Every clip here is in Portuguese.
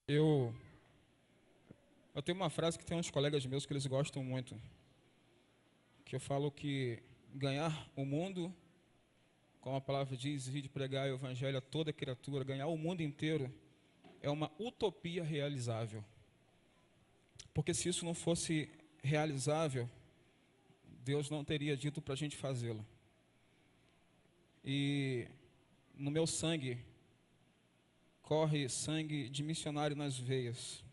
Eu, eu tenho uma frase que tem uns colegas meus que eles gostam muito, que eu falo que ganhar o mundo, como a palavra diz, ir de pregar o evangelho a toda criatura, ganhar o mundo inteiro é uma utopia realizável. Porque se isso não fosse realizável, Deus não teria dito para a gente fazê-lo. E no meu sangue, corre sangue de missionário nas veias.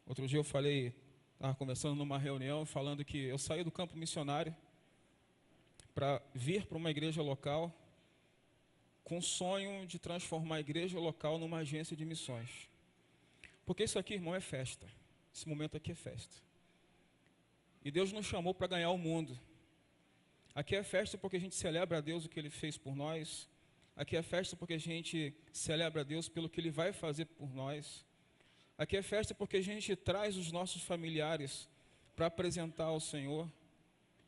Outro dia eu estava conversando numa reunião, falando que eu saí do campo missionário para vir para uma igreja local com o sonho de transformar a igreja local numa agência de missões. Porque isso aqui, irmão, é festa. Esse momento aqui é festa. E Deus nos chamou para ganhar o mundo. Aqui é festa porque a gente celebra a Deus o que Ele fez por nós. Aqui é festa porque a gente celebra a Deus pelo que Ele vai fazer por nós. Aqui é festa porque a gente traz os nossos familiares para apresentar ao Senhor.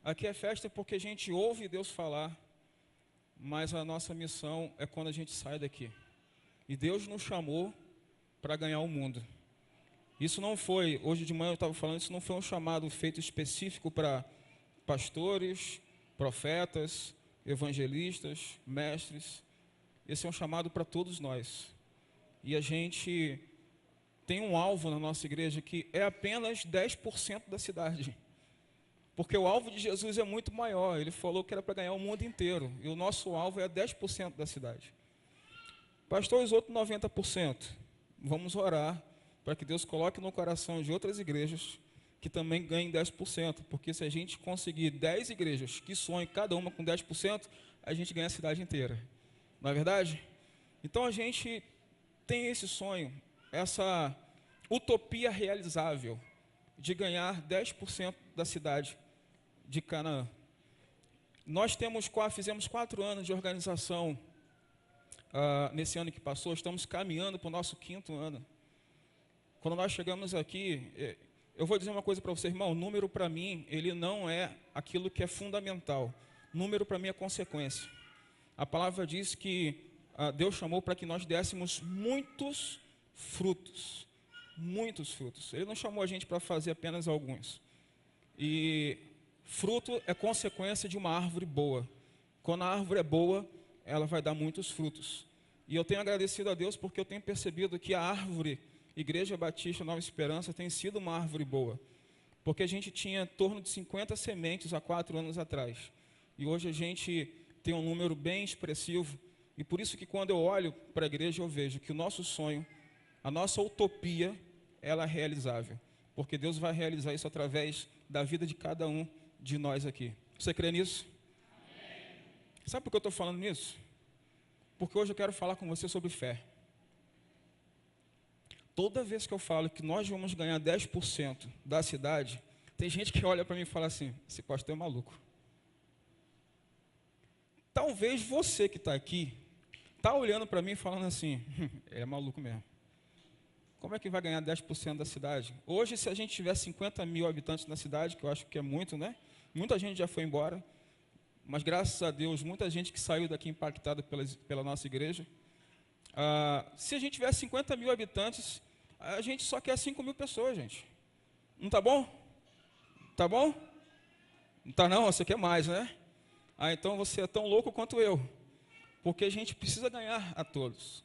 Aqui é festa porque a gente ouve Deus falar, mas a nossa missão é quando a gente sai daqui. E Deus nos chamou para ganhar o mundo. Isso não foi, hoje de manhã eu estava falando, isso não foi um chamado feito específico para pastores, profetas, evangelistas, mestres. Esse é um chamado para todos nós. E a gente tem um alvo na nossa igreja que é apenas 10% da cidade. Porque o alvo de Jesus é muito maior. Ele falou que era para ganhar o mundo inteiro. E o nosso alvo é 10% da cidade. Pastor, os outros 90%. Vamos orar para que Deus coloque no coração de outras igrejas que também ganhem 10%. Porque se a gente conseguir 10 igrejas que sonhem cada uma com 10%, a gente ganha a cidade inteira. Não é verdade? Então a gente tem esse sonho, essa utopia realizável de ganhar 10% da cidade de Canaã. Nós fizemos 4 anos de organização nesse ano que passou, estamos caminhando para o nosso 5º ano. Quando nós chegamos aqui, eu vou dizer uma coisa para você, irmão, o número para mim, ele não é aquilo que é fundamental. Número para mim é consequência. A palavra diz que Deus chamou para que nós dessemos muitos frutos. Muitos frutos. Ele não chamou a gente para fazer apenas alguns. E fruto é consequência de uma árvore boa. Quando a árvore é boa, ela vai dar muitos frutos. E eu tenho agradecido a Deus porque eu tenho percebido que a árvore Igreja Batista Nova Esperança tem sido uma árvore boa. Porque a gente tinha em torno de 50 sementes há 4 anos atrás. E hoje a gente tem um número bem expressivo. E por isso que quando eu olho para a igreja eu vejo que o nosso sonho, a nossa utopia, ela é realizável. Porque Deus vai realizar isso através da vida de cada um de nós aqui. Você crê nisso? Amém. Sabe por que eu estou falando nisso? Porque hoje eu quero falar com você sobre fé. Toda vez que eu falo que nós vamos ganhar 10% da cidade, tem gente que olha para mim e fala assim, esse pastor é maluco. Talvez você que está aqui, está olhando para mim e falando assim, é maluco mesmo. Como é que vai ganhar 10% da cidade? Hoje, se a gente tiver 50 mil habitantes na cidade, que eu acho que é muito, né? Muita gente já foi embora, mas graças a Deus, muita gente que saiu daqui impactada pela nossa igreja. Se a gente tiver 50 mil habitantes, a gente só quer 5 mil pessoas, gente. Não tá bom? Tá bom? Não tá não, você quer mais, né? Então você é tão louco quanto eu. Porque a gente precisa ganhar a todos.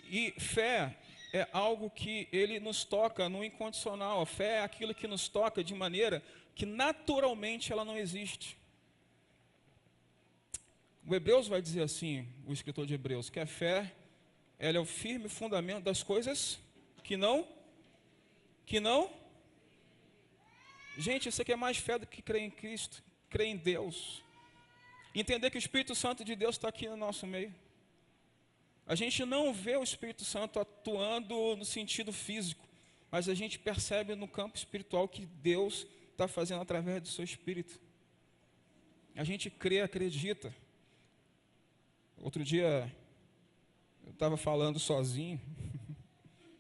E fé é algo que ele nos toca no incondicional. A fé é aquilo que nos toca de maneira que naturalmente ela não existe. O Hebreus vai dizer assim, o escritor de Hebreus, que a fé, ela é o firme fundamento das coisas que não. Gente, isso aqui é mais fé do que crer em Cristo, crer em Deus. Entender que o Espírito Santo de Deus está aqui no nosso meio. A gente não vê o Espírito Santo atuando no sentido físico, mas a gente percebe no campo espiritual que Deus está fazendo através do seu Espírito. A gente crê, acredita. Outro dia, eu estava falando sozinho,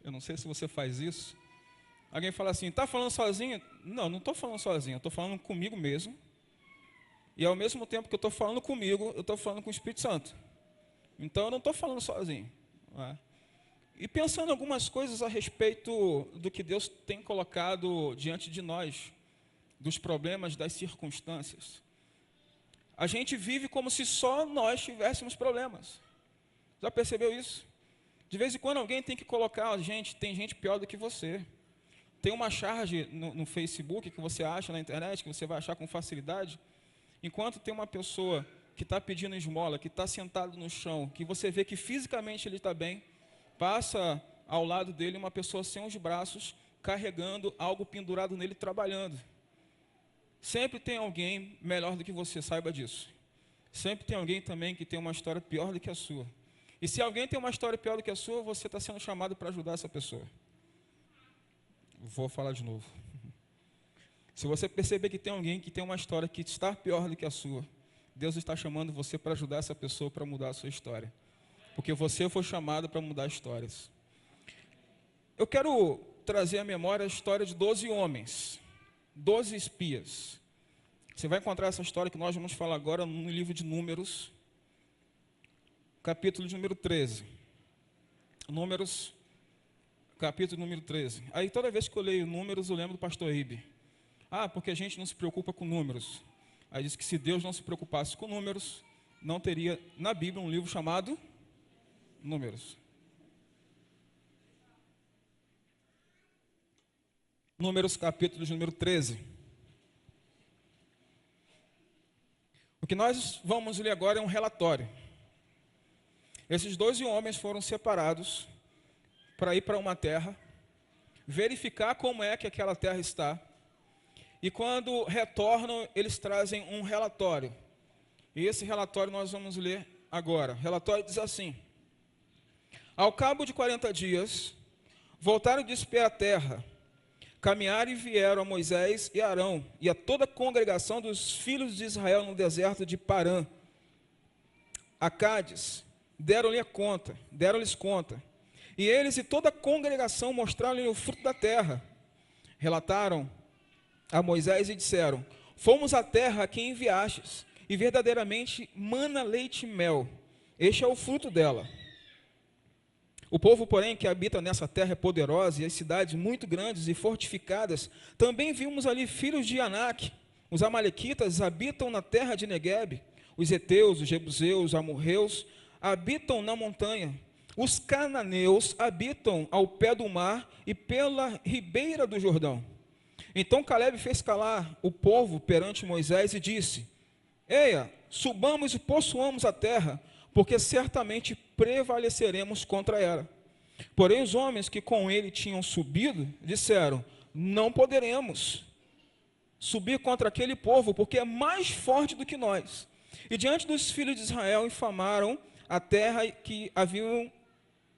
eu não sei se você faz isso. Alguém fala assim, está falando sozinho? Não, não estou falando sozinho, eu estou falando comigo mesmo. E ao mesmo tempo que eu estou falando comigo, eu estou falando com o Espírito Santo. Então eu não estou falando sozinho. Não é? E pensando em algumas coisas a respeito do que Deus tem colocado diante de nós, dos problemas, das circunstâncias. A gente vive como se só nós tivéssemos problemas. Já percebeu isso? De vez em quando alguém tem que colocar, gente, tem gente pior do que você. Tem uma charge no Facebook que você acha na internet, que você vai achar com facilidade, enquanto tem uma pessoa que está pedindo esmola, que está sentado no chão, que você vê que fisicamente ele está bem, passa ao lado dele uma pessoa sem os braços, carregando algo pendurado nele, trabalhando. Sempre tem alguém melhor do que você, saiba disso. Sempre tem alguém também que tem uma história pior do que a sua. E se alguém tem uma história pior do que a sua, você está sendo chamado para ajudar essa pessoa. Vou falar de novo. Se você perceber que tem alguém que tem uma história que está pior do que a sua, Deus está chamando você para ajudar essa pessoa para mudar a sua história. Porque você foi chamado para mudar histórias. Eu quero trazer à memória a história de 12 homens, 12 espias. Você vai encontrar essa história que nós vamos falar agora no livro de Números, capítulo de número 13. Números, capítulo número 13. Aí toda vez que eu leio Números, eu lembro do pastor Ibe. Porque a gente não se preocupa com números. Aí diz que se Deus não se preocupasse com números, não teria na Bíblia um livro chamado Números. Números, capítulo de número 13. O que nós vamos ler agora é um relatório. Esses 12 homens foram separados para ir para uma terra, verificar como é que aquela terra está, e quando retornam, eles trazem um relatório. E esse relatório nós vamos ler agora. O relatório diz assim: ao cabo de 40 dias, voltaram de espiar a terra, caminharam e vieram a Moisés e Arão, e a toda a congregação dos filhos de Israel no deserto de Parã, a Cádiz, deram-lhes conta. E eles e toda a congregação mostraram-lhe o fruto da terra. Relataram a Moisés e disseram: fomos à terra a quem enviastes, e verdadeiramente mana leite e mel. Este é o fruto dela. O povo, porém, que habita nessa terra é poderosa, e as cidades muito grandes e fortificadas. Também vimos ali filhos de Anak. Os amalequitas habitam na terra de Neguebe. Os heteus, os jebuseus, os amorreus habitam na montanha. Os cananeus habitam ao pé do mar e pela ribeira do Jordão. Então Calebe fez calar o povo perante Moisés e disse: eia, subamos e possuamos a terra, porque certamente prevaleceremos contra ela. Porém os homens que com ele tinham subido disseram: não poderemos subir contra aquele povo, porque é mais forte do que nós. E diante dos filhos de Israel infamaram a terra que haviam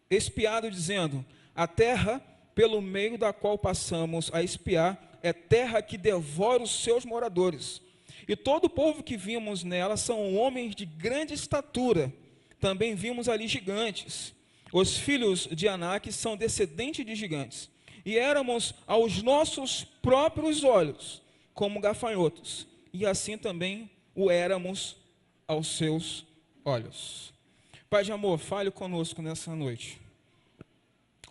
espiado, dizendo: a terra pelo meio da qual passamos a espiar é terra que devora os seus moradores. E todo o povo que vimos nela são homens de grande estatura. Também vimos ali gigantes. Os filhos de Anak são descendentes de gigantes. E éramos aos nossos próprios olhos como gafanhotos. E assim também o éramos aos seus olhos. Pai de amor, fale conosco nessa noite.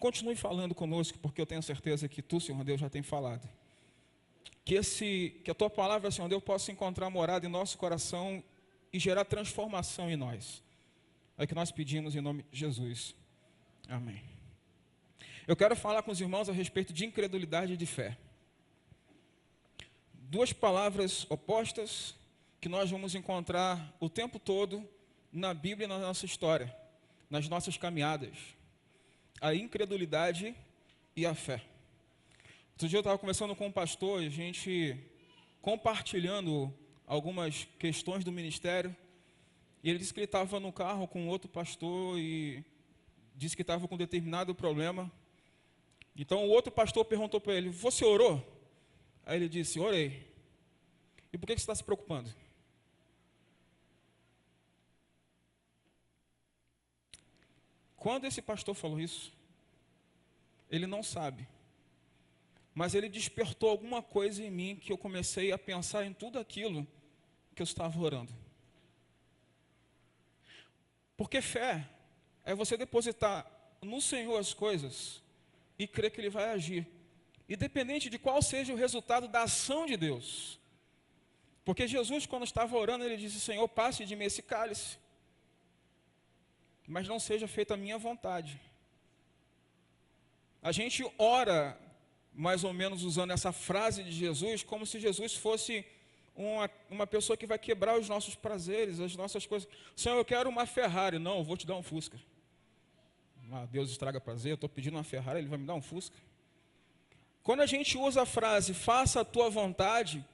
Continue falando conosco, porque eu tenho certeza que tu, Senhor Deus, já tem falado. Que a tua palavra, Senhor Deus, possa encontrar morada em nosso coração e gerar transformação em nós. É o que nós pedimos em nome de Jesus. Amém. Eu quero falar com os irmãos a respeito de incredulidade e de fé. Duas palavras opostas que nós vamos encontrar o tempo todo na Bíblia e na nossa história, nas nossas caminhadas. A incredulidade e a fé. Outro dia eu estava conversando com um pastor, a gente compartilhando algumas questões do ministério, e ele disse que ele estava no carro com outro pastor e disse que estava com um determinado problema. Então o outro pastor perguntou para ele: você orou? Aí ele disse: orei. E por que você está se preocupando? Quando esse pastor falou isso, ele não sabe, mas ele despertou alguma coisa em mim que eu comecei a pensar em tudo aquilo que eu estava orando. Porque fé é você depositar no Senhor as coisas e crer que Ele vai agir, independente de qual seja o resultado da ação de Deus. Porque Jesus, quando estava orando, Ele disse: Senhor, passe de mim esse cálice, mas não seja feita a minha vontade. A gente ora, mais ou menos usando essa frase de Jesus, como se Jesus fosse uma pessoa que vai quebrar os nossos prazeres, as nossas coisas. Senhor, eu quero uma Ferrari. Não, eu vou te dar um Fusca. Deus estraga prazer, eu estou pedindo uma Ferrari, Ele vai me dar um Fusca. Quando a gente usa a frase, faça a tua vontade,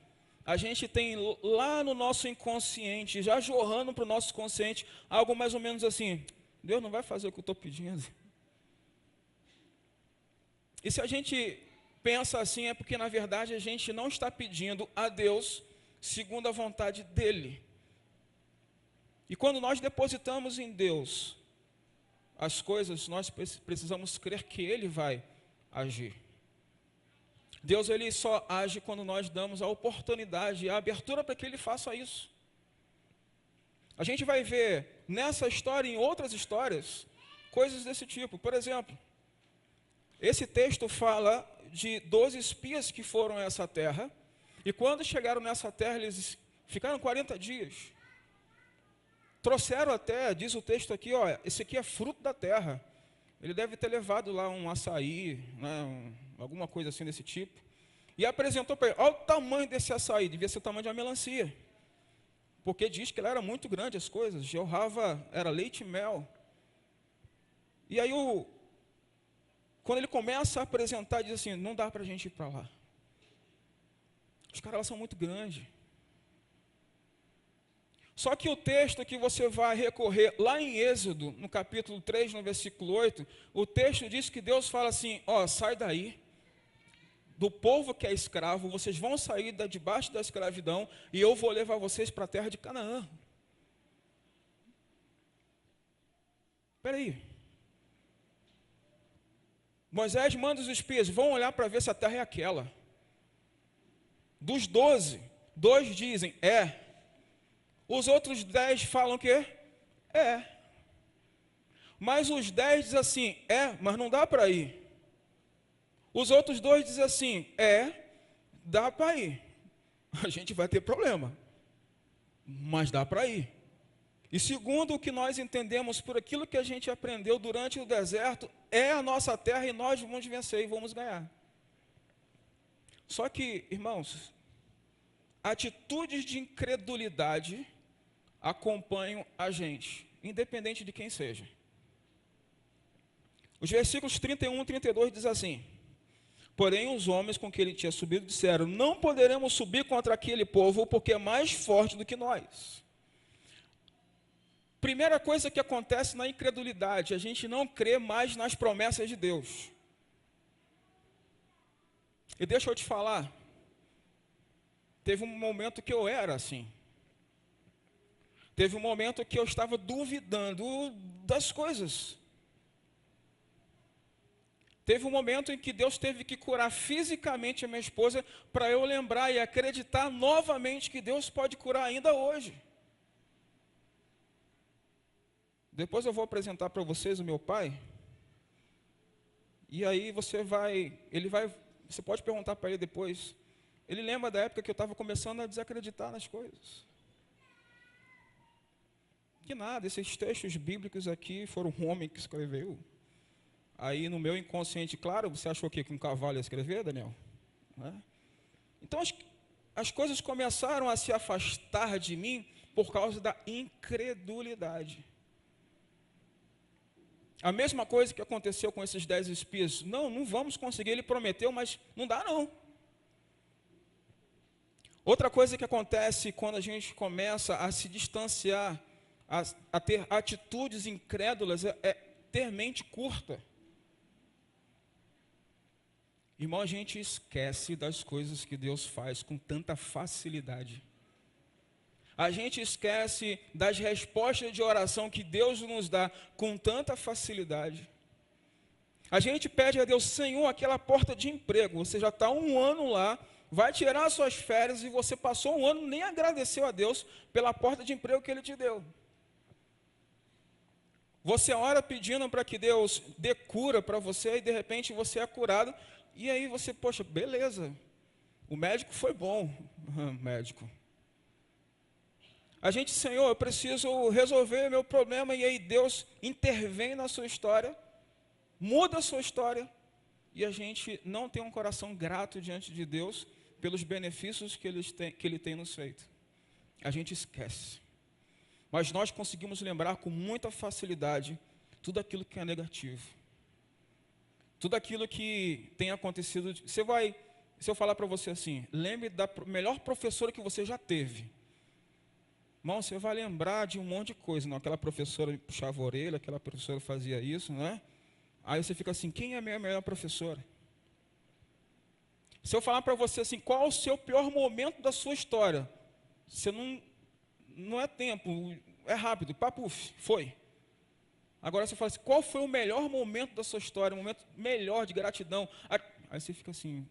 a gente tem lá no nosso inconsciente, já jorrando para o nosso consciente, algo mais ou menos assim: Deus não vai fazer o que eu estou pedindo. E se a gente pensa assim, é porque na verdade a gente não está pedindo a Deus segundo a vontade dEle. E quando nós depositamos em Deus as coisas, nós precisamos crer que Ele vai agir. Deus, Ele só age quando nós damos a oportunidade, a abertura para que Ele faça isso. A gente vai ver nessa história e em outras histórias, coisas desse tipo. Por exemplo, esse texto fala de 12 espias que foram a essa terra, e quando chegaram nessa terra, eles ficaram 40 dias. Trouxeram até, diz o texto aqui, esse aqui é fruto da terra. Ele deve ter levado lá um açaí, né, alguma coisa assim desse tipo. E apresentou para ele: olha o tamanho desse açaí, devia ser o tamanho de uma melancia. Porque diz que ele era muito grande as coisas, jorrava, era leite e mel. E aí, quando ele começa a apresentar, diz assim: não dá para a gente ir para lá. Os caras lá são muito grandes. Só que o texto que você vai recorrer lá em Êxodo, no capítulo 3, no versículo 8, o texto diz que Deus fala assim: sai daí, do povo que é escravo, vocês vão sair debaixo da escravidão, e eu vou levar vocês para a terra de Canaã. Espera aí. Moisés manda os espias, vão olhar para ver se a terra é aquela. Dos 12, 2 dizem, é. Os outros 10 falam que é. Mas os 10 dizem assim, mas não dá para ir. Os outros 2 dizem assim, dá para ir. A gente vai ter problema, mas dá para ir. E segundo o que nós entendemos por aquilo que a gente aprendeu durante o deserto, é a nossa terra e nós vamos vencer e vamos ganhar. Só que, irmãos, atitudes de incredulidade acompanham a gente, independente de quem seja. Os versículos 31 e 32 diz assim: porém os homens com que ele tinha subido disseram, não poderemos subir contra aquele povo, porque é mais forte do que nós. Primeira coisa que acontece na incredulidade, a gente não crê mais nas promessas de Deus. E deixa eu te falar, teve um momento que eu era assim. Teve um momento que eu estava duvidando das coisas. Teve um momento em que Deus teve que curar fisicamente a minha esposa para eu lembrar e acreditar novamente que Deus pode curar ainda hoje. Depois eu vou apresentar para vocês o meu pai. E aí você pode perguntar para ele depois. Ele lembra da época que eu estava começando a desacreditar nas coisas. Que nada, esses textos bíblicos aqui foram um homem que escreveu. Aí no meu inconsciente, claro, você achou que um cavalo ia escrever, Daniel? Então as coisas começaram a se afastar de mim por causa da incredulidade. A mesma coisa que aconteceu com esses 10 espias. Não vamos conseguir, ele prometeu, mas não dá não. Outra coisa que acontece quando a gente começa a se distanciar, a ter atitudes incrédulas, é ter mente curta. Irmão, a gente esquece das coisas que Deus faz com tanta facilidade. A gente esquece das respostas de oração que Deus nos dá com tanta facilidade. A gente pede a Deus, Senhor, aquela porta de emprego, você já está 1 ano lá, vai tirar as suas férias e você passou 1 ano, nem agradeceu a Deus pela porta de emprego que Ele te deu. Você ora pedindo para que Deus dê cura para você e de repente você é curado. E aí você, poxa, beleza. O médico foi bom. Médico. A gente, Senhor, eu preciso resolver meu problema. E aí Deus intervém na sua história, muda a sua história. E a gente não tem um coração grato diante de Deus pelos benefícios que Ele tem nos feito. A gente esquece. Mas nós conseguimos lembrar com muita facilidade tudo aquilo que é negativo. Tudo aquilo que tem acontecido. Se eu falar para você assim, lembre da melhor professora que você já teve. Irmão, você vai lembrar de um monte de coisa. Não? Aquela professora puxava a orelha, aquela professora fazia isso, não é? Aí você fica assim, quem é a minha melhor professora? Se eu falar para você assim, qual é o seu pior momento da sua história? Você não é tempo, é rápido, papuf, foi. Agora você fala assim, qual foi o melhor momento da sua história, o momento melhor de gratidão? Aí você fica assim,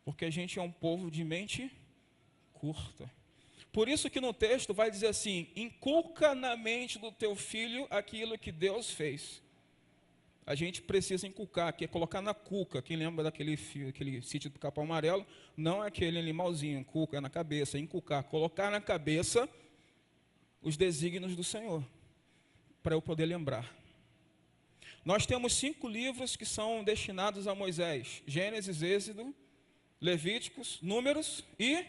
porque a gente é um povo de mente curta. Por isso que no texto vai dizer assim, inculca na mente do teu filho aquilo que Deus fez. A gente precisa inculcar, que é colocar na cuca. Quem lembra daquele sítio do Capão Amarelo? Não é aquele animalzinho, cuca é na cabeça, inculcar, colocar na cabeça os desígnios do Senhor, para eu poder lembrar. Nós temos 5 livros que são destinados a Moisés: Gênesis, Êxodo, Levíticos, Números e...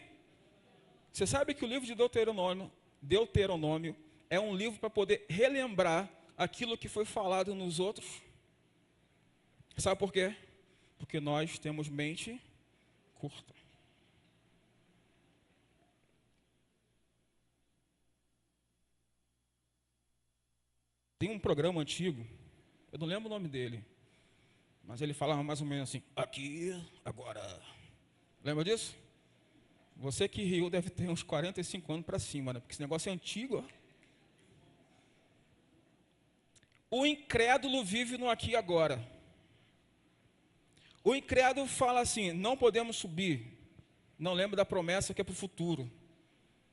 Você sabe que o livro de Deuteronômio é um livro para poder relembrar aquilo que foi falado nos outros? Sabe por quê? Porque nós temos mente curta. Tem um programa antigo, eu não lembro o nome dele, mas ele falava mais ou menos assim, aqui, agora. Lembra disso? Você que riu deve ter uns 45 anos para cima, né? Porque esse negócio é antigo. Ó. O incrédulo vive no aqui e agora. O incrédulo fala assim, não podemos subir. Não lembra da promessa que é para o futuro.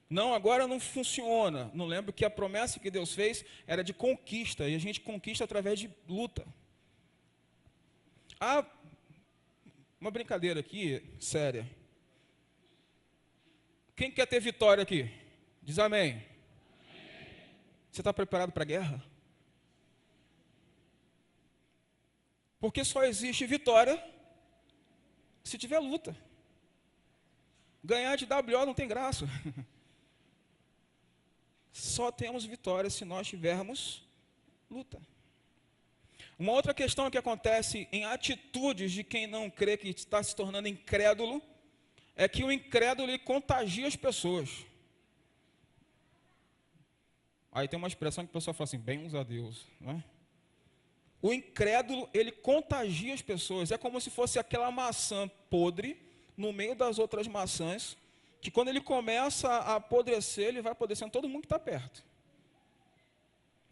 Não, agora não funciona. Não lembro que a promessa que Deus fez era de conquista. E a gente conquista através de luta. Ah, uma brincadeira aqui, séria. Quem quer ter vitória aqui? Diz amém. Você está preparado para a guerra? Porque só existe vitória se tiver luta. Ganhar de WO não tem graça. Só temos vitória se nós tivermos luta. Uma outra questão que acontece em atitudes de quem não crê, que está se tornando incrédulo, é que o incrédulo ele contagia as pessoas. Aí tem uma expressão que o pessoal fala assim, bem-uns a Deus, não é? O incrédulo, ele contagia as pessoas. É como se fosse aquela maçã podre no meio das outras maçãs, que quando ele começa a apodrecer, ele vai apodrecendo todo mundo que está perto.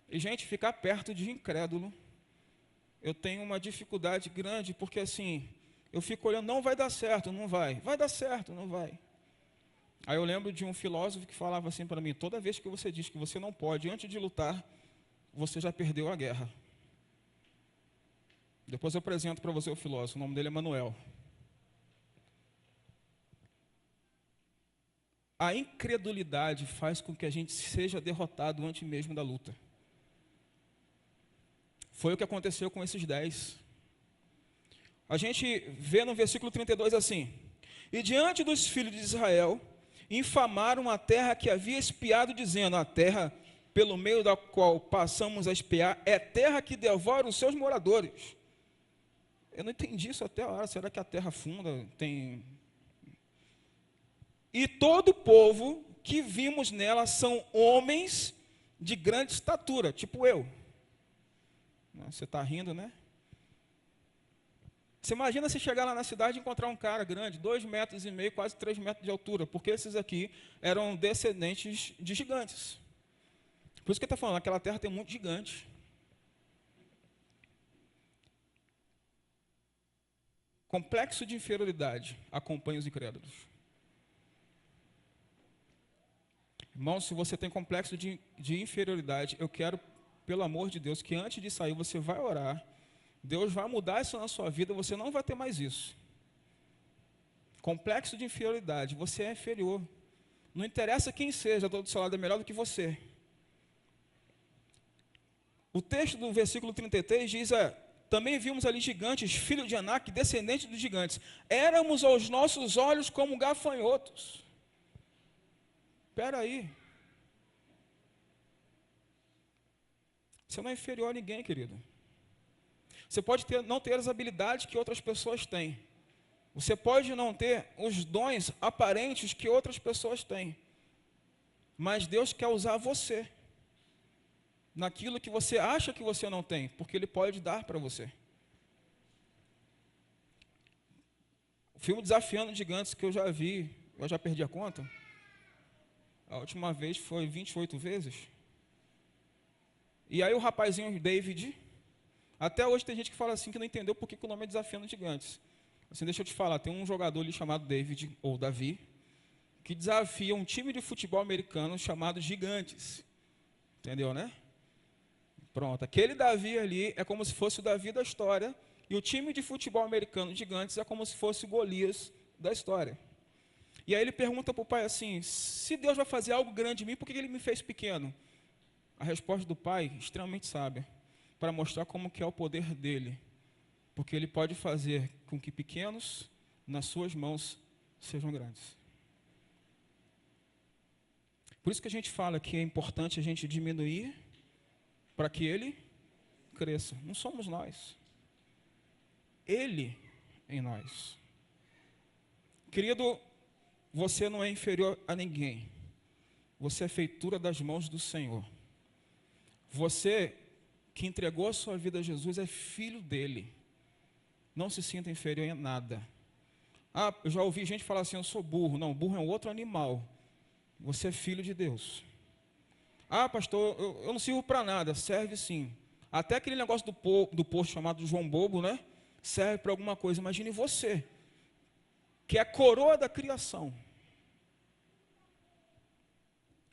E, gente, ficar perto de incrédulo, eu tenho uma dificuldade grande, porque assim, eu fico olhando, não vai dar certo, não vai. Vai dar certo, não vai. Aí eu lembro de um filósofo que falava assim para mim, toda vez que você diz que você não pode, antes de lutar, você já perdeu a guerra. Depois eu apresento para você o filósofo, o nome dele é Manuel. A incredulidade faz com que a gente seja derrotado antes mesmo da luta. Foi o que aconteceu com esses 10. A gente vê no versículo 32 assim, e diante dos filhos de Israel, infamaram a terra que havia espiado, dizendo, a terra pelo meio da qual passamos a espiar, é terra que devora os seus moradores. Eu não entendi isso até a hora. Será que a terra funda tem... E todo o povo que vimos nela são homens de grande estatura, tipo eu. Você está rindo, né? Você imagina se chegar lá na cidade e encontrar um cara grande, 2,5 metros, quase 3 metros de altura, porque esses aqui eram descendentes de gigantes. Por isso que ele está falando, aquela terra tem muito gigante. Complexo de inferioridade acompanha os incrédulos. Irmão, se você tem complexo de inferioridade, eu quero, pelo amor de Deus, que antes de sair você vai orar. Deus vai mudar isso na sua vida, você não vai ter mais isso. Complexo de inferioridade, você é inferior. Não interessa quem seja, do seu lado é melhor do que você. O texto do versículo 33 diz, também vimos ali gigantes, filhos de Anak, descendentes dos gigantes. Éramos aos nossos olhos como gafanhotos. Espera aí. Você não é inferior a ninguém, querido. Você pode não ter as habilidades que outras pessoas têm. Você pode não ter os dons aparentes que outras pessoas têm. Mas Deus quer usar você naquilo que você acha que você não tem, porque Ele pode dar para você. O filme Desafiando Gigantes que eu já vi, eu já perdi a conta. A última vez foi 28 vezes. E aí o rapazinho David, até hoje tem gente que fala assim que não entendeu por que o nome é Desafiando Gigantes. Assim, deixa eu te falar, tem um jogador ali chamado David, ou Davi, que desafia um time de futebol americano chamado Gigantes. Entendeu, né? Pronto, aquele Davi ali é como se fosse o Davi da história, e o time de futebol americano Gigantes é como se fosse o Golias da história. E aí ele pergunta para o pai assim, se Deus vai fazer algo grande em mim, por que Ele me fez pequeno? A resposta do pai, extremamente sábia, para mostrar como que é o poder dele. Porque Ele pode fazer com que pequenos, nas suas mãos, sejam grandes. Por isso que a gente fala que é importante a gente diminuir para que Ele cresça. Não somos nós. Ele em nós. Querido, você não é inferior a ninguém. Você é feitura das mãos do Senhor. Você que entregou a sua vida a Jesus é filho dele. Não se sinta inferior em nada. Eu já ouvi gente falar assim, eu sou burro. Não, burro é um outro animal. Você é filho de Deus. Pastor, eu não sirvo para nada. Serve sim. Até aquele negócio do posto chamado João Bobo, né? Serve para alguma coisa. Imagine você, que é a coroa da criação.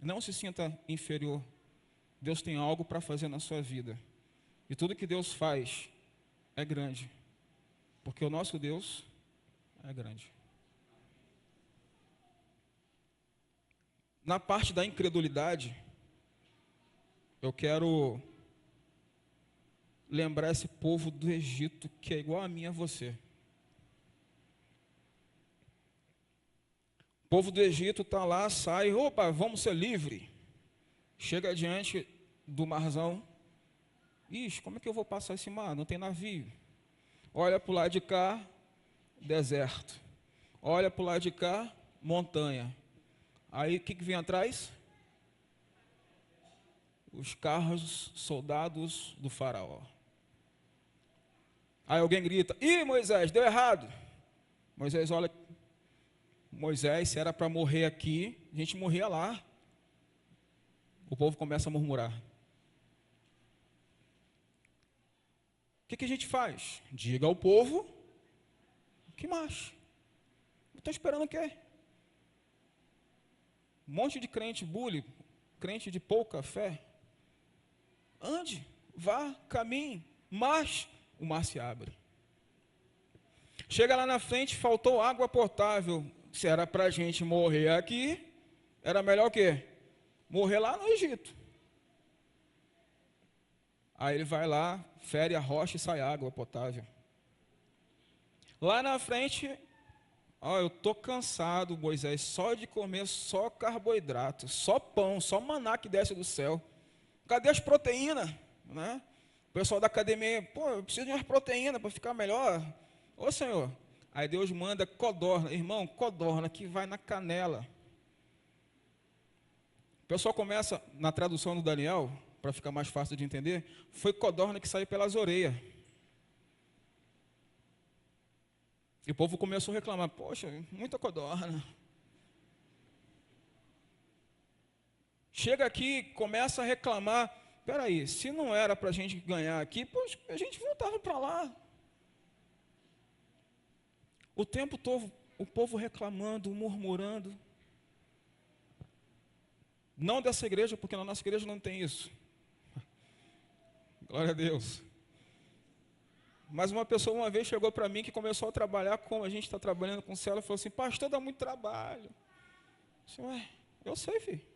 Não se sinta inferior. Deus tem algo para fazer na sua vida. E tudo que Deus faz é grande. Porque o nosso Deus é grande. Na parte da incredulidade, eu quero lembrar esse povo do Egito, que é igual a mim e a você. O povo do Egito está lá, sai, vamos ser livre. Chega diante do marzão. Ixi, como é que eu vou passar esse mar? Não tem navio. Olha para o lado de cá, deserto. Olha para o lado de cá, montanha. Aí o que vem atrás? Os carros, soldados do faraó. Aí alguém grita, Moisés, deu errado. Moisés olha, se era para morrer aqui, a gente morria lá. O povo começa a murmurar. O que a gente faz? Diga ao povo que marche. Estou esperando o quê? Um monte de crente bully, crente de pouca fé. Ande, vá, caminhe, marche. O mar se abre. Chega lá na frente, faltou água potável. Se era para a gente morrer aqui, era melhor o quê? Morrer lá no Egito. Aí ele vai lá, fere a rocha e sai água potável. Lá na frente, eu estou cansado, Moisés, só de comer só carboidrato, só pão, só maná que desce do céu. Cadê as proteínas? Né? O pessoal da academia, eu preciso de umas proteínas para ficar melhor. Ô Senhor, aí Deus manda codorna, irmão, codorna que vai na canela. O pessoal começa, na tradução do Daniel, para ficar mais fácil de entender, foi codorna que saiu pelas orelhas. E o povo começou a reclamar, poxa, muita codorna. Chega aqui, começa a reclamar, peraí, se não era para a gente ganhar aqui, pois a gente voltava para lá. O tempo todo, o povo reclamando, murmurando. Não dessa igreja, porque na nossa igreja não tem isso. Glória a Deus. Mas uma pessoa uma vez chegou para mim que começou a trabalhar como a gente está trabalhando com célula, falou assim, pastor, dá muito trabalho. Eu disse, ué, eu sei, filho.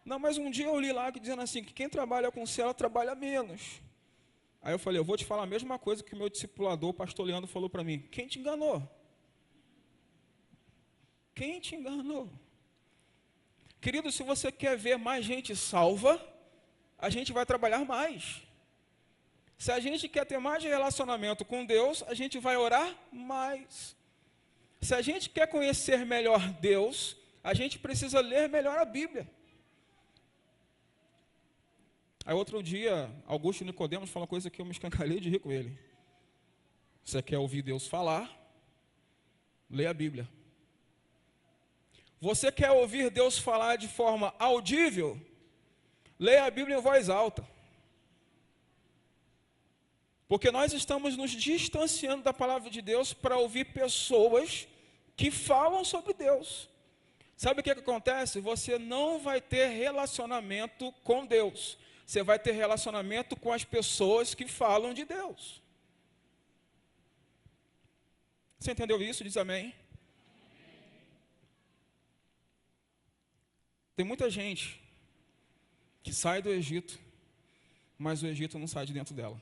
Não, mas um dia eu li lá dizendo assim, que quem trabalha com célula trabalha menos. Aí eu falei, eu vou te falar a mesma coisa que o meu discipulador, o pastor Leandro, falou para mim. Quem te enganou? Quem te enganou? Querido, se você quer ver mais gente salva, a gente vai trabalhar mais. Se a gente quer ter mais relacionamento com Deus, a gente vai orar mais. Se a gente quer conhecer melhor Deus, a gente precisa ler melhor a Bíblia. Aí outro dia, Augusto Nicodemos falou uma coisa que eu me escancarei de rir com ele. Você quer ouvir Deus falar? Lê a Bíblia. Você quer ouvir Deus falar de forma audível? Leia a Bíblia em voz alta. Porque nós estamos nos distanciando da palavra de Deus para ouvir pessoas que falam sobre Deus. Sabe o que acontece? Você não vai ter relacionamento com Deus. Você vai ter relacionamento com as pessoas que falam de Deus. Você entendeu isso? Diz amém. Tem muita gente que sai do Egito, mas o Egito não sai de dentro dela.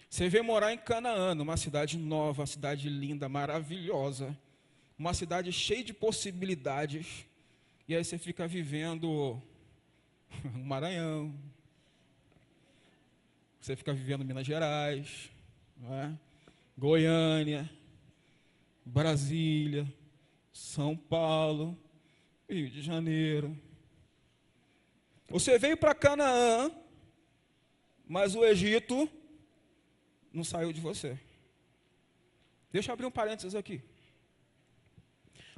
Você vem morar em Canaã, uma cidade nova, uma cidade linda, maravilhosa, uma cidade cheia de possibilidades, e aí você fica vivendo o Maranhão, você fica vivendo Minas Gerais, não é? Goiânia, Brasília, São Paulo, Rio de Janeiro. Você veio para Canaã, mas o Egito não saiu de você. Deixa eu abrir um parênteses aqui.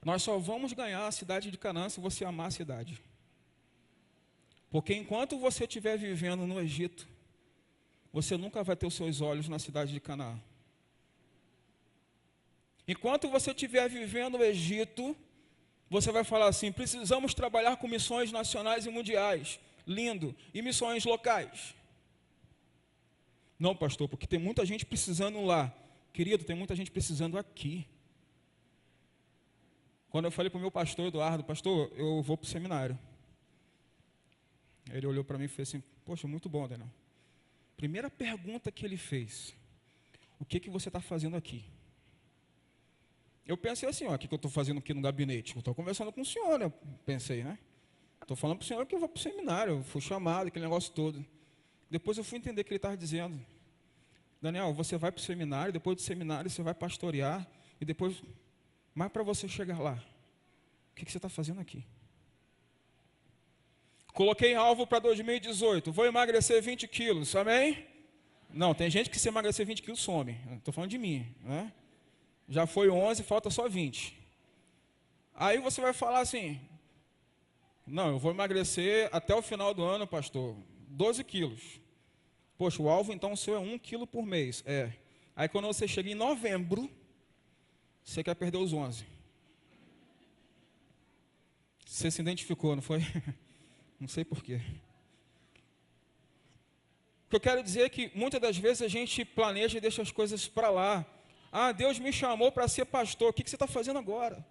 Nós só vamos ganhar a cidade de Canaã se você amar a cidade. Porque enquanto você estiver vivendo no Egito, você nunca vai ter os seus olhos na cidade de Canaã. Enquanto você estiver vivendo no Egito, você vai falar assim, precisamos trabalhar com missões nacionais e mundiais. Lindo. E missões locais. Não, pastor, porque tem muita gente precisando lá. Querido, tem muita gente precisando aqui. Quando eu falei para o meu pastor Eduardo, pastor, eu vou para o seminário. Ele olhou para mim e fez assim, poxa, muito bom, Daniel. Primeira pergunta que ele fez, o que você está fazendo aqui? Eu pensei assim, ó, o que eu estou fazendo aqui no gabinete? Eu estou conversando com o senhor, né? Pensei, né? Estou falando para o senhor que eu vou para o seminário, eu fui chamado, aquele negócio todo. Depois eu fui entender o que ele estava dizendo. Daniel, você vai para o seminário, depois do seminário você vai pastorear, e depois, mas para você chegar lá, o que você está fazendo aqui? Coloquei alvo para 2018, vou emagrecer 20 quilos, amém? Não, tem gente que se emagrecer 20 quilos some, estou falando de mim, né? Já foi 11, falta só 20. Aí você vai falar assim, não, eu vou emagrecer até o final do ano, pastor, 12 quilos. Poxa, o alvo então o seu é 1 quilo por mês. É. Aí quando você chega em novembro, você quer perder os 11. Você se identificou, não foi? Não sei porquê. O que eu quero dizer é que muitas das vezes a gente planeja e deixa as coisas para lá. Ah, Deus me chamou para ser pastor. O que você está fazendo agora?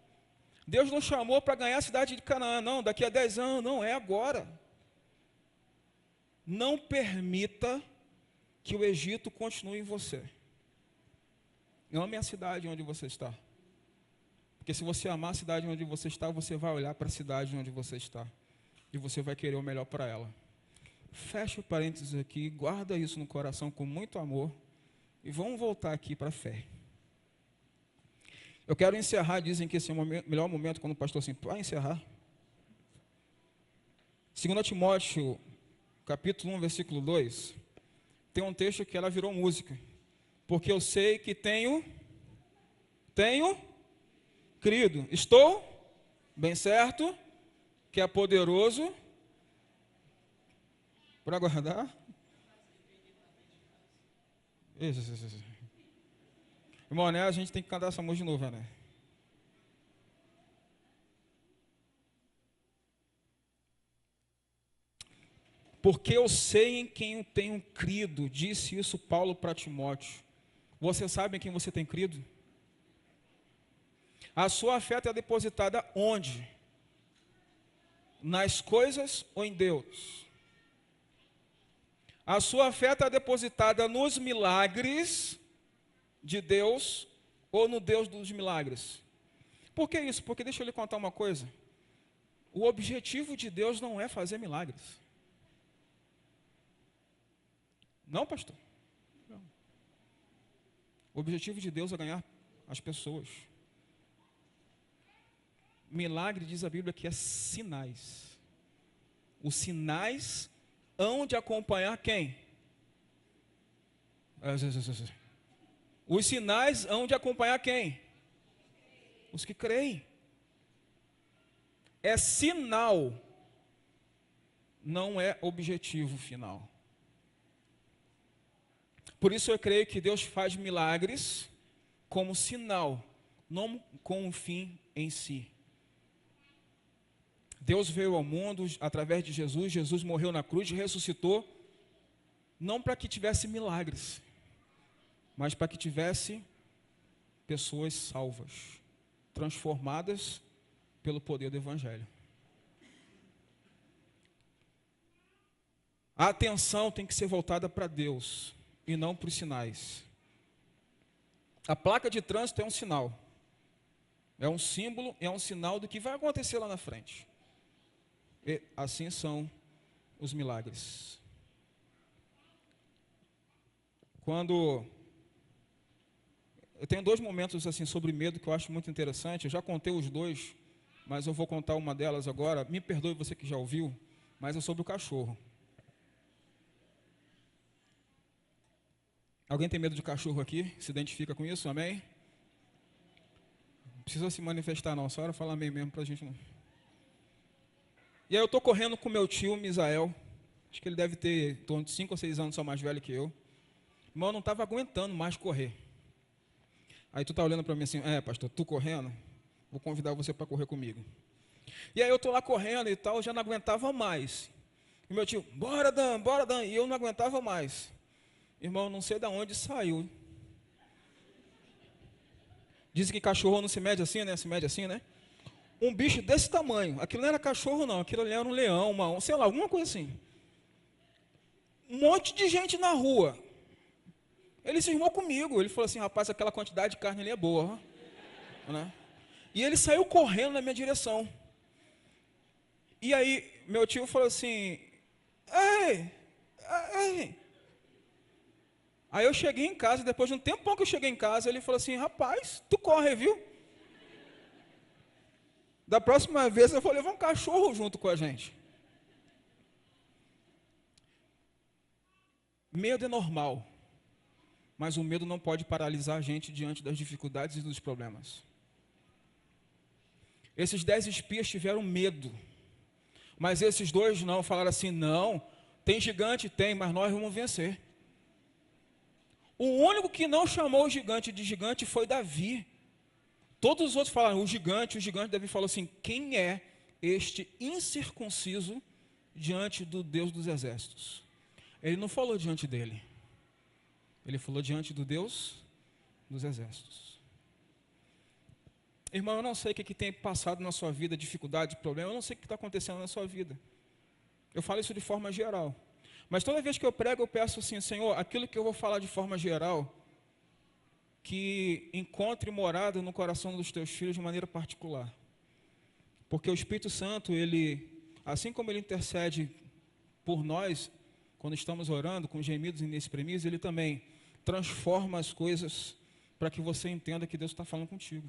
Deus não chamou para ganhar a cidade de Canaã. Não, daqui a 10 anos. Não, é agora. Não permita que o Egito continue em você. Ame a cidade onde você está. Porque se você amar a cidade onde você está, você vai olhar para a cidade onde você está. E você vai querer o melhor para ela. Fecha o parênteses aqui, guarda isso no coração com muito amor. E vamos voltar aqui para a fé. Eu quero encerrar, dizem que esse é o melhor momento quando o pastor assim, vai encerrar. 2 Timóteo, capítulo 1, versículo 2, tem um texto que ela virou música. Porque eu sei que tenho crido, estou bem certo, que é poderoso para guardar. Isso. Irmão, né, a gente tem que cantar essa música de novo, né? Porque eu sei em quem eu tenho crido, disse isso Paulo para Timóteo. Você sabe em quem você tem crido? A sua fé está depositada onde? Nas coisas ou em Deus? A sua fé está depositada nos milagres de Deus ou no Deus dos milagres? Por que isso? Porque deixa eu lhe contar uma coisa. O objetivo de Deus não é fazer milagres. Não, pastor? Não. O objetivo de Deus é ganhar as pessoas. Milagre, diz a Bíblia, que é sinais. Os sinais hão de acompanhar quem? Os sinais hão de acompanhar quem? Os que creem. É sinal, não é objetivo final. Por isso eu creio que Deus faz milagres como sinal, não com um fim em si. Deus veio ao mundo através de Jesus, Jesus morreu na cruz e ressuscitou, não para que tivesse milagres, mas para que tivesse pessoas salvas, transformadas pelo poder do Evangelho. A atenção tem que ser voltada para Deus e não para os sinais. A placa de trânsito é um sinal, é um símbolo, é um sinal do que vai acontecer lá na frente. E assim são os milagres. Quando eu tenho dois momentos assim sobre medo que eu acho muito interessante. Eu já contei os dois, mas eu vou contar uma delas agora. Me perdoe você que já ouviu, mas é sobre o cachorro. Alguém tem medo de cachorro aqui? Se identifica com isso? Amém? Não precisa se manifestar não, só era falar amém mesmo para a gente não. E aí eu estou correndo com meu tio, Misael. Acho que ele deve ter em torno de 5 ou 6 anos, só mais velho que eu. Irmão, eu não estava aguentando mais correr. Aí tu tá olhando para mim assim, pastor, tu correndo? Vou convidar você para correr comigo. E aí eu estou lá correndo e tal, já não aguentava mais. E meu tio, bora Dan, e eu não aguentava mais. Irmão, não sei de onde saiu. Dizem que cachorro não se mede assim, né? Se mede assim, né? Um bicho desse tamanho. Aquilo não era cachorro, não. Aquilo ali era um leão, sei lá, alguma coisa assim. Um monte de gente na rua. Ele se irmou comigo. Ele falou assim, rapaz, aquela quantidade de carne ali é boa. Né? E ele saiu correndo na minha direção. E aí, meu tio falou assim, ei. Aí eu cheguei em casa, depois de um tempão que eu cheguei em casa, ele falou assim, rapaz, tu corre, viu? Da próxima vez eu vou levar um cachorro junto com a gente. Medo é normal, mas o medo não pode paralisar a gente diante das dificuldades e dos problemas. Esses 10 espias tiveram medo, mas esses dois não, falaram assim, não, tem gigante? Tem, mas nós vamos vencer. O único que não chamou o gigante de gigante foi Davi. Todos os outros falaram, o gigante, Davi falou assim, quem é este incircunciso diante do Deus dos exércitos? Ele não falou diante dele, ele falou diante do Deus dos exércitos. Irmão, eu não sei o que tem passado na sua vida, dificuldade, problema, eu não sei o que está acontecendo na sua vida. Eu falo isso de forma geral. Mas toda vez que eu prego, eu peço assim, Senhor, aquilo que eu vou falar de forma geral, que encontre morada no coração dos teus filhos de maneira particular. Porque o Espírito Santo, ele, assim como ele intercede por nós, quando estamos orando, com gemidos e inexprimíveis, ele também transforma as coisas para que você entenda que Deus está falando contigo.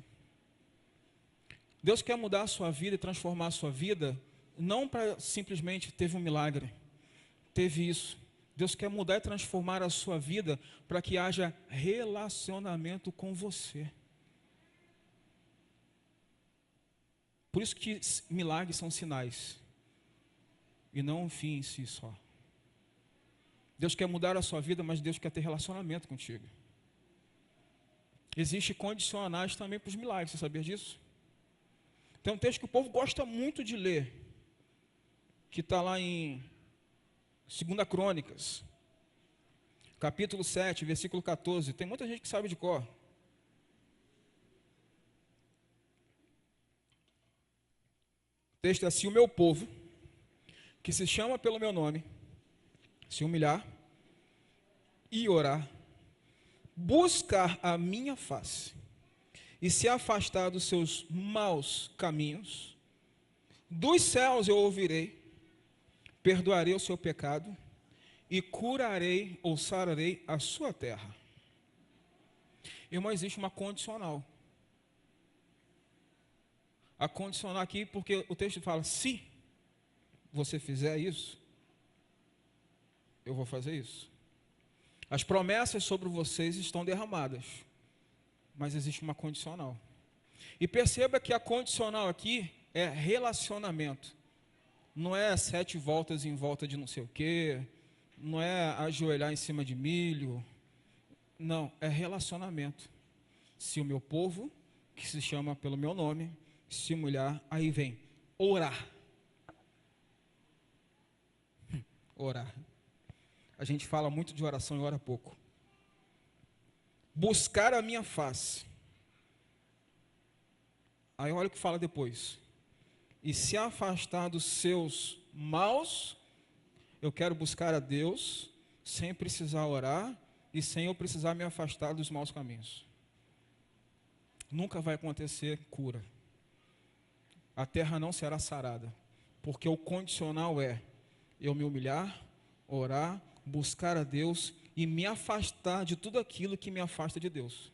Deus quer mudar a sua vida e transformar a sua vida, não para simplesmente teve um milagre, teve isso. Deus quer mudar e transformar a sua vida para que haja relacionamento com você. Por isso que milagres são sinais e não um fim em si só. Deus quer mudar a sua vida, mas Deus quer ter relacionamento contigo. Existem condicionais também para os milagres, você sabia disso? Tem um texto que o povo gosta muito de ler, que está lá em 2 Crônicas, capítulo 7, versículo 14. Tem muita gente que sabe de cor. O texto é assim: o meu povo, que se chama pelo meu nome, se humilhar e orar, buscar a minha face e se afastar dos seus maus caminhos, dos céus eu ouvirei, perdoarei o seu pecado e curarei ou sararei a sua terra. Irmão, existe uma condicional. A condicional aqui, porque o texto fala: se você fizer isso, eu vou fazer isso. As promessas sobre vocês estão derramadas, mas existe uma condicional. E perceba que a condicional aqui é relacionamento. Não é 7 voltas em volta de não sei o quê, não é ajoelhar em cima de milho. Não, é relacionamento. Se o meu povo, que se chama pelo meu nome, se humilhar, aí vem orar. Orar. A gente fala muito de oração e ora pouco. Buscar a minha face. Aí olha o que fala depois. E se afastar dos seus maus. Eu quero buscar a Deus sem precisar orar e sem eu precisar me afastar dos maus caminhos. Nunca vai acontecer cura. A terra não será sarada, porque o condicional é eu me humilhar, orar, buscar a Deus e me afastar de tudo aquilo que me afasta de Deus.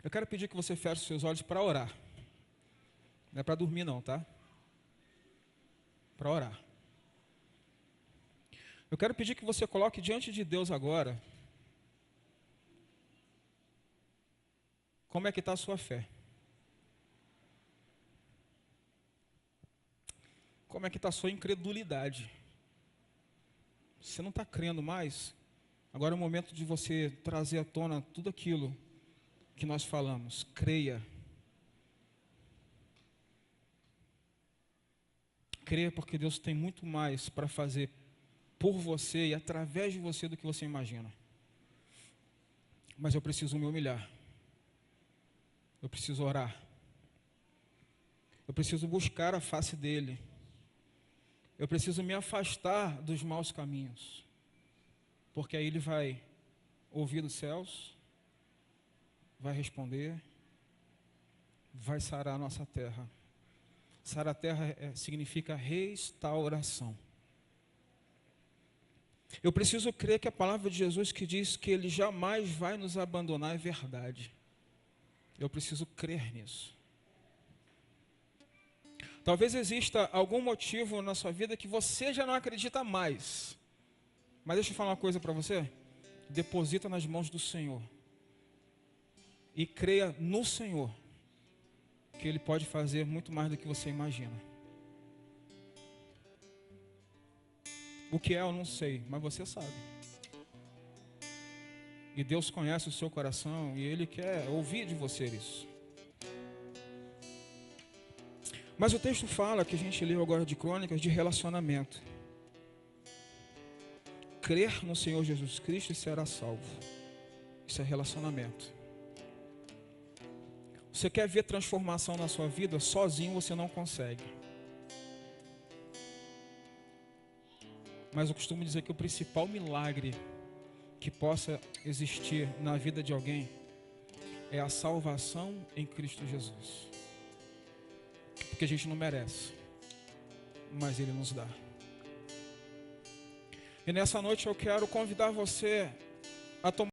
Eu quero pedir que você feche os seus olhos para orar. Não é para dormir não, tá? Para orar. Eu quero pedir que você coloque diante de Deus agora como é que está a sua fé. Como é que está a sua incredulidade. Você não está crendo mais? Agora é o momento de você trazer à tona tudo aquilo que nós falamos. Creia. Creia, porque Deus tem muito mais para fazer por você e através de você do que você imagina. Mas eu preciso me humilhar. Eu preciso orar. Eu preciso buscar a face dele. Eu preciso me afastar dos maus caminhos. Porque aí ele vai ouvir dos céus, vai responder, vai sarar a nossa terra. Sarar a terra significa restauração. Eu preciso crer que a palavra de Jesus que diz que ele jamais vai nos abandonar é verdade. Eu preciso crer nisso. Talvez exista algum motivo na sua vida que você já não acredita mais. Mas deixa eu falar uma coisa para você. Deposita nas mãos do Senhor. E creia no Senhor. Que Ele pode fazer muito mais do que você imagina. O que é eu não sei, mas você sabe. E Deus conhece o seu coração e Ele quer ouvir de você isso. Mas o texto fala, que a gente leu agora de Crônicas, de relacionamento. Crer no Senhor Jesus Cristo e será salvo. Isso é relacionamento. Você quer ver transformação na sua vida? Sozinho você não consegue. Mas eu costumo dizer que o principal milagre que possa existir na vida de alguém é a salvação em Cristo Jesus. Porque a gente não merece, mas Ele nos dá. E nessa noite eu quero convidar você a tomar